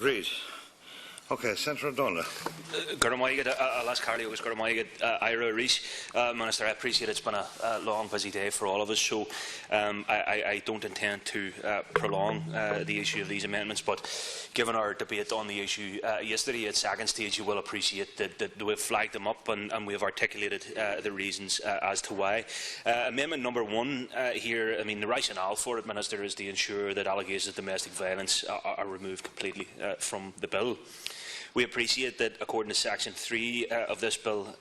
Reid. Okay, Senator O'Donnell. Minister, I appreciate it's been a long, busy day for all of us, so I don't intend to prolong the issue of these amendments, but given our debate on the issue yesterday at second stage, you will appreciate that we've flagged them up and we have articulated the reasons as to why. Amendment number 1 here, I mean, the rationale for it, Minister, is to ensure that allegations of domestic violence are removed completely from the bill. We appreciate that, according to Section 3 of this bill,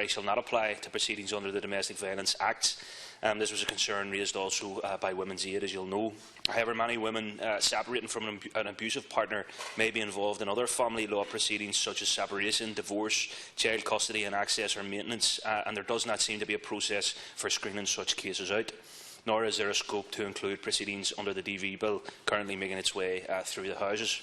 shall not apply to proceedings under the Domestic Violence Act. This was a concern raised also by Women's Aid, as you'll know. However, many women separating from an abusive partner may be involved in other family law proceedings such as separation, divorce, child custody and access or maintenance, and there does not seem to be a process for screening such cases out. Nor is there a scope to include proceedings under the DV Bill currently making its way through the Houses.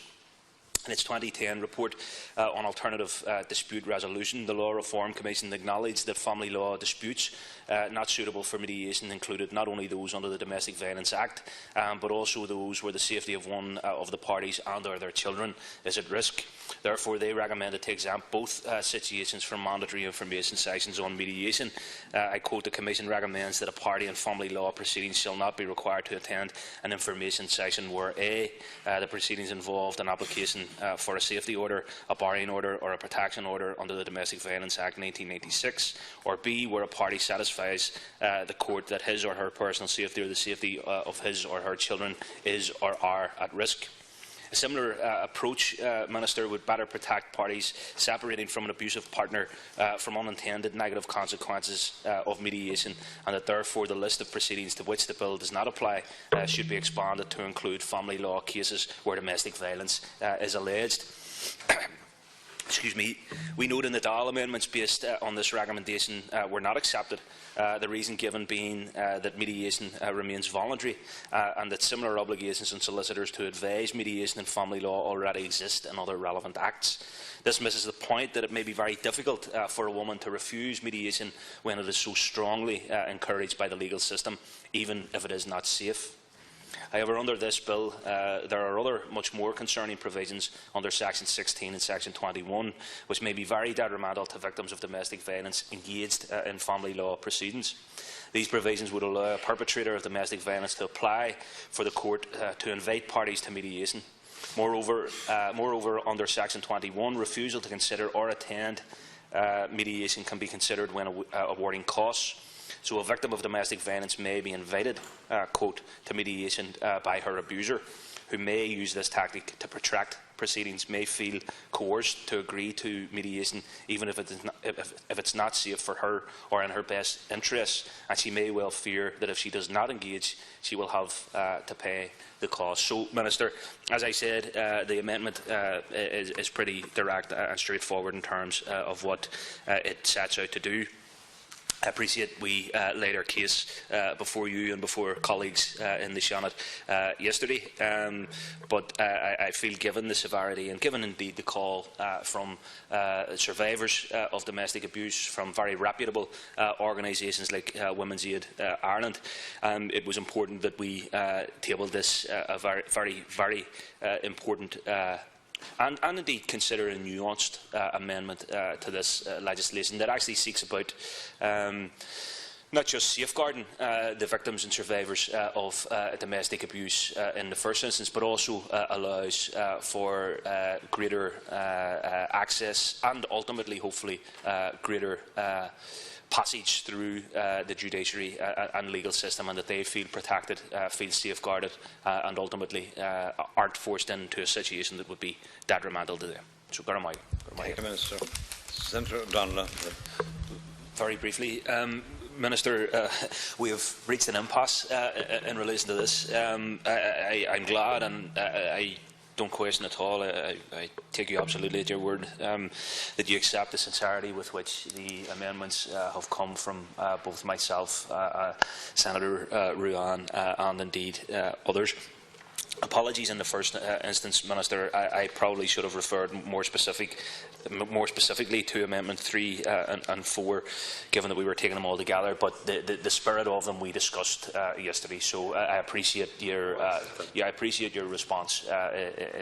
In its 2010 report on alternative dispute resolution, the Law Reform Commission acknowledged that family law disputes not suitable for mediation included not only those under the Domestic Violence Act, but also those where the safety of one of the parties and or their children is at risk. Therefore, they recommended to exempt both situations from mandatory information sessions on mediation. I quote, the Commission recommends that a party in family law proceedings shall not be required to attend an information session where A, the proceedings involved an application for a safety order, a barring order or a protection order under the Domestic Violence Act 1986, or B, where a party satisfies the court that his or her personal safety or the safety of his or her children is or are at risk. A similar approach, Minister, would better protect parties separating from an abusive partner from unintended negative consequences of mediation, and that therefore the list of proceedings to which the bill does not apply should be expanded to include family law cases where domestic violence is alleged. Excuse me. We note in the Niall amendments based on this recommendation were not accepted, the reason given being that mediation remains voluntary and that similar obligations on solicitors to advise mediation in family law already exist in other relevant acts. This misses the point that it may be very difficult for a woman to refuse mediation when it is so strongly encouraged by the legal system, even if it is not safe. However, under this bill, there are other much more concerning provisions under Section 16 and Section 21, which may be very detrimental to victims of domestic violence engaged in family law proceedings. These provisions would allow a perpetrator of domestic violence to apply for the court to invite parties to mediation. Moreover, under Section 21, refusal to consider or attend mediation can be considered when awarding costs. So a victim of domestic violence may be invited, quote, to mediation by her abuser, who may use this tactic to protract proceedings, may feel coerced to agree to mediation, even if it's not safe for her or in her best interests, and she may well fear that if she does not engage, she will have to pay the cost. So, Minister, as I said, the amendment is pretty direct and straightforward in terms of what it sets out to do. I appreciate we laid our case before you and before colleagues in the Seanad yesterday, but I feel, given the severity and given indeed the call from survivors of domestic abuse from very reputable organisations like Women's Aid Ireland, it was important that we tabled this very important and indeed consider a nuanced amendment to this legislation that actually seeks about not just safeguarding the victims and survivors of domestic abuse in the first instance, but also allows for greater access and ultimately, hopefully, greater passage through the judiciary and legal system, and that they feel protected, feel safeguarded, and ultimately aren't forced into a situation that would be detrimental to them. So, Thank you, Minister. Senator O'Donnell. Very briefly, Minister, we have reached an impasse in relation to this. I'm glad, and I don't question at all, I take you absolutely at your word, that you accept the sincerity with which the amendments have come from both myself, Senator Ruan, and indeed others. Apologies in the first instance, Minister. I probably should have referred more specifically to Amendment 3 and 4, given that we were taking them all together. But the spirit of them we discussed yesterday. So I appreciate your response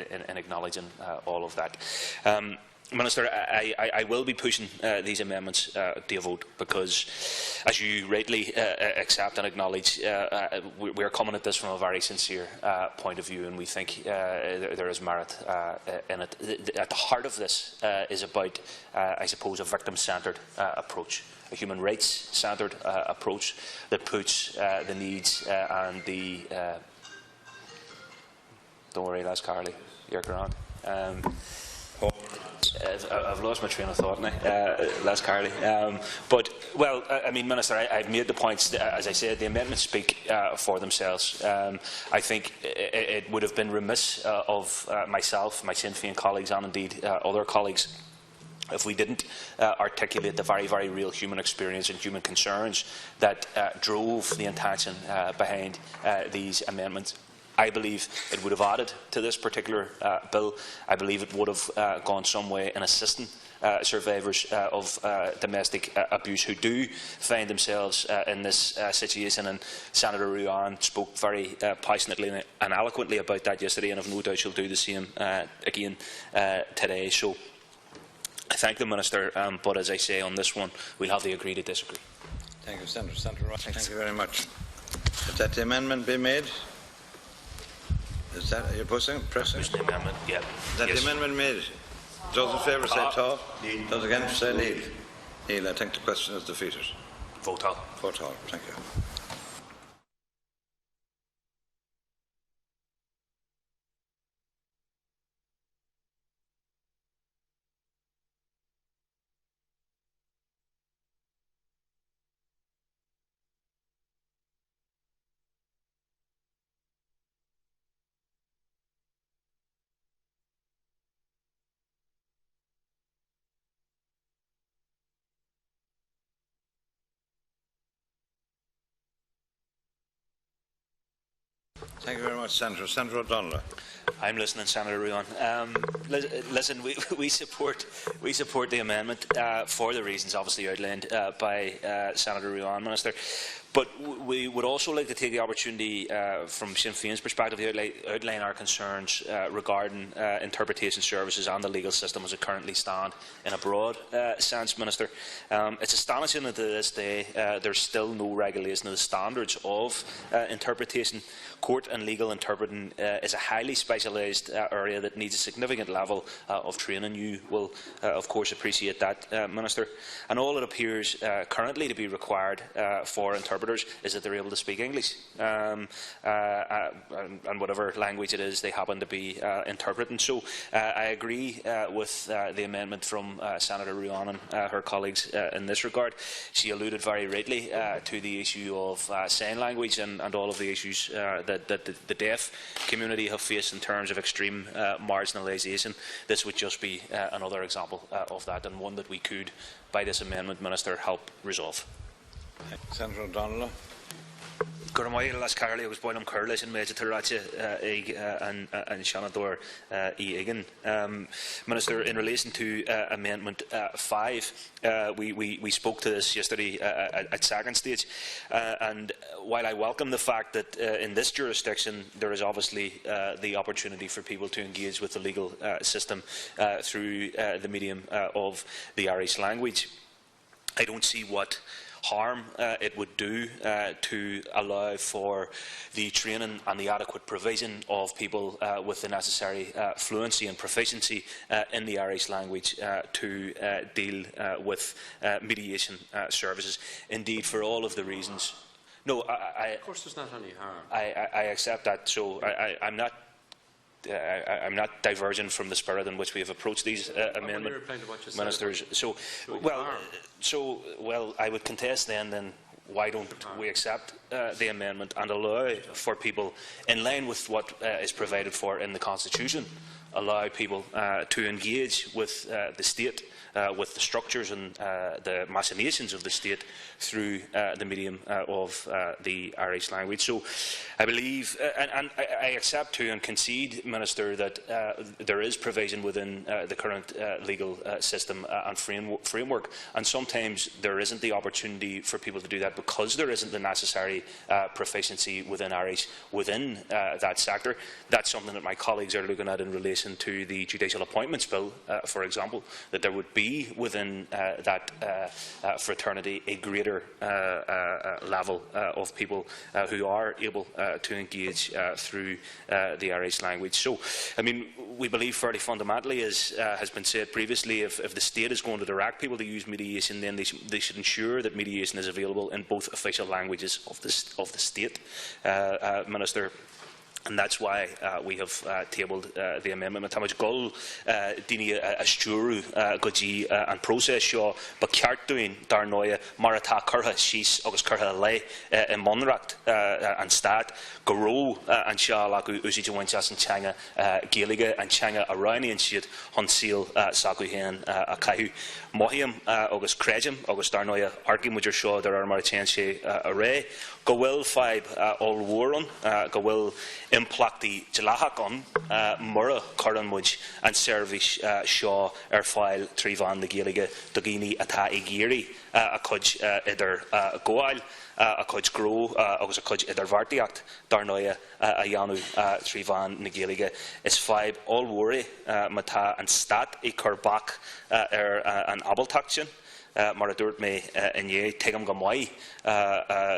in acknowledging all of that. Minister, I will be pushing these amendments to a vote because, as you rightly accept and acknowledge, we are coming at this from a very sincere point of view, and we think there is merit in it. At the heart of this is about, I suppose, a victim-centred approach, a human rights-centred approach that puts the needs and the... don't worry, that's Carly, you're grand. I've lost my train of thought now. That's Carly. But, well, I mean, Minister, I've made the points. As I said, the amendments speak for themselves. I think it would have been remiss of myself, my Sinn Féin colleagues, and indeed other colleagues, if we didn't articulate the very, very real human experience and human concerns that drove the intention behind these amendments. I believe it would have added to this particular bill. I believe it would have gone some way in assisting survivors of domestic abuse who do find themselves in this situation. And Senator Ruan spoke very passionately and eloquently about that yesterday, and I've no doubt she'll do the same again today. So I thank the Minister, but as I say, on this one, we'll have to agree to disagree. Thank you, Senator Ross. Thank you very much. Let the amendment be made. Is that you're pressing? The amendment, yeah. That yes. The amendment made. Those in favour say tall. Those against say nil. Nil. I think the question is defeated. Vote all. Vote all. Thank you. Thank you very much, Senator. Senator O'Donnell. I'm listening, Senator Ruan. Listen, we support the amendment for the reasons obviously outlined by Senator Ruan, Minister. But we would also like to take the opportunity from Sinn Féin's perspective to outline our concerns regarding interpretation services and the legal system as it currently stands in a broad sense, Minister. It's astonishing that to this day there's still no regulation of the standards of interpretation. Court and legal interpreting is a highly specialised area that needs a significant level of training. You will, of course, appreciate that, Minister. And all it appears currently to be required for interpreters is that they're able to speak English, and whatever language it is they happen to be interpreting. So I agree with the amendment from Senator Ruan and her colleagues in this regard. She alluded very rightly to the issue of sign language and all of the issues that the deaf community have faced in terms of extreme marginalisation. This would just be another example of that, and one that we could, by this amendment, Minister, help resolve. Senator O'Donnell. Gurmail las Carly agus boilm curlis in major Taracha and Seanad Egan. Minister, in relation to Amendment 5, we spoke to this yesterday at second stage, and while I welcome the fact that in this jurisdiction there is obviously the opportunity for people to engage with the legal system through the medium of the Irish language, I don't see what harm it would do to allow for the training and the adequate provision of people with the necessary fluency and proficiency in the Irish language to deal with mediation services. Indeed, for all of the reasons. No, of course there's not any harm. I accept that, so I'm not diverging from the spirit in which we have approached these amendment ministers. So, well, I would contest then why don't we accept the amendment and allow for people, in line with what is provided for in the Constitution, allow people to engage with the state, with the structures and the machinations of the state through the medium of the Irish language. So I believe, and I accept too and concede, Minister, that there is provision within the current legal system and framework, and sometimes there isn't the opportunity for people to do that because there isn't the necessary proficiency within Irish within that sector. That's something that my colleagues are looking at in relation to the Judicial Appointments Bill, for example, that there would be within that fraternity a greater level of people who are able to engage through the Irish language. So, I mean, we believe fairly fundamentally, as has been said previously, if the state is going to direct people to use mediation, then they should ensure that mediation is available in both official languages of the state, Minister. And that's why we have tabled the amendment. Tamaj Gull, Dini Asturu, Goji, and process Shaw, but Cartoon, Darnoya, Marata, Kurha, Shees, August Kurha Lay, and Monracht, and Stad, Garo, and Shaw, Laku, Uzi Winchas, and Changa, Gaeliga, and Changa, Arani, and Shit, Honsil, Sakuhen, Akahu, Mohiam, August Krejim, August Darnoya, Arkim, which are Shaw, there are Marichanche array, go will 5 all warren, go will implacti Jalahakon, Murra, Curranwich, and Servish Shaw, Erfile, Trivan, the Gaeliga, Dogini, Ata Igiri, a Cudge Ider Goal, a Cudge Grow, August a Cudge Ider Vartiact, Darnoya, Ayanu, Trivan, the Gaeliga, is 5 all worry, Mata, and Stat, a Kurbak, an Abeltaction. Maradurt me in ye, Tegam Gamwai,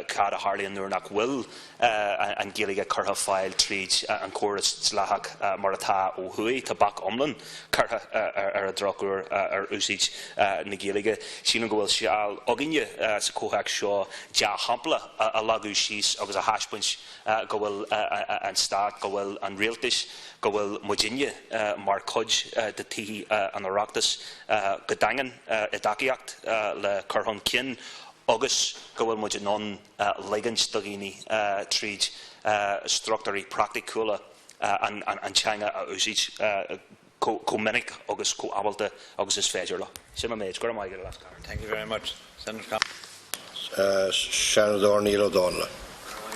Cara Harley and Nurnak Will, and Gaeliga Curha File, Treach, and Chorus Slahak, Marata, Ohui, Tabak Umlin, Curha, Drucker, Usich, Nigeliga, Shilangwil Shal, Oginya, Sakohak Shaw, Ja Hampla, Alagushis, August a Hashpunch, Gowil and Start, Gowil and Realtish, Gowil Mojinya, Mark Hudge, the Tihi and Aractus, Gadangan, Edakiact, Le Curhon Kin, August, Gowil Mojinon, Legans Dugini, Treach, Structory Practicula, and Changa Usich, Comenic, August Co Abalta, Augustus Fedgerla. Thank you very much. Senator Seanad Niall O'Donnell.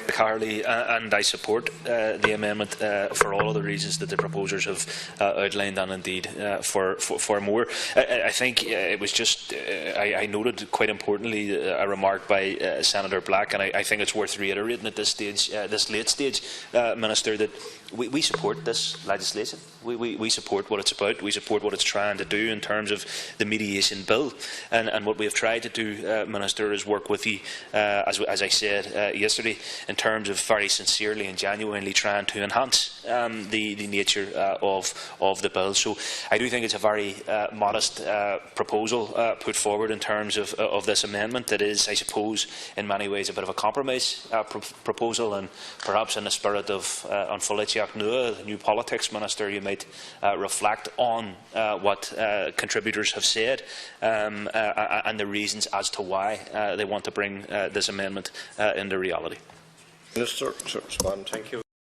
Carly, and I support the amendment for all of the reasons that the proposers have outlined, and indeed for more. I think it was just, I noted quite importantly a remark by Senator Black, and I think it's worth reiterating at this stage, this late stage, Minister, that we support this legislation. We support what it's about. We support what it's trying to do in terms of the Mediation Bill. And what we have tried to do, Minister, is work with you, as I said yesterday, in terms of very sincerely and genuinely trying to enhance the nature of the bill. So I do think it's a very modest proposal put forward in terms of this amendment that is, I suppose, in many ways a bit of a compromise proposal, and perhaps in the spirit of the new politics, Minister, you might reflect on what contributors have said and the reasons as to why they want to bring this amendment into reality. Minister, to respond. Thank you.